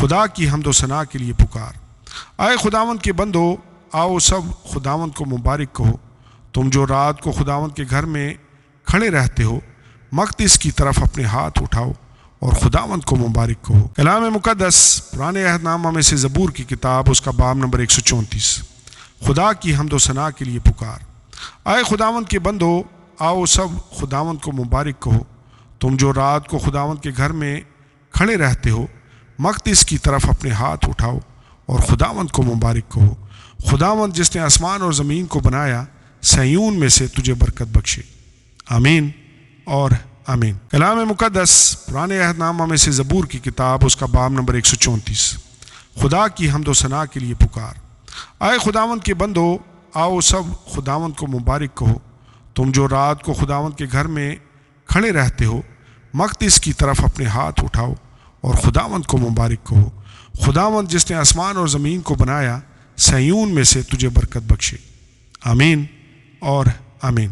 خدا کی حمد و ثنا کے لیے پکار۔ اے خداوند کے بندو، آؤ سب خداوند کو مبارک کہو۔ تم جو رات کو خداوند کے گھر میں کھڑے رہتے ہو، مقدس کی طرف اپنے ہاتھ اٹھاؤ اور خداوند کو مبارک کہو۔ کلام مقدس پرانے عہد نامہ میں سے زبور کی کتاب، اس کا باب نمبر 134، خدا کی حمد و ثنا کے لیے پکار۔ اے خداوند کے بندو، آؤ سب خداوند کو مبارک کہو۔ تم جو رات کو خداوند کے گھر میں کھڑے رہتے ہو، مقدس کی طرف اپنے ہاتھ اٹھاؤ اور خداوند کو مبارک کہو۔ خداوند جس نے آسمان اور زمین کو بنایا، سیون میں سے تجھے برکت بخشے۔ آمین اور آمین۔ کلام مقدس پرانے عہد نامہ میں سے زبور کی کتاب، اس کا باب نمبر 134، خدا کی حمد و ثنا کے لیے پکار۔ اے خداوند کے بندو، آؤ سب خداوند کو مبارک کہو۔ تم جو رات کو خداوند کے گھر میں کھڑے رہتے ہو، مقدس کی طرف اپنے ہاتھ اٹھاؤ اور خداوند کو مبارک کہو۔ خداوند جس نے آسمان اور زمین کو بنایا، سیون میں سے تجھے برکت بخشے۔ آمین اور آمین۔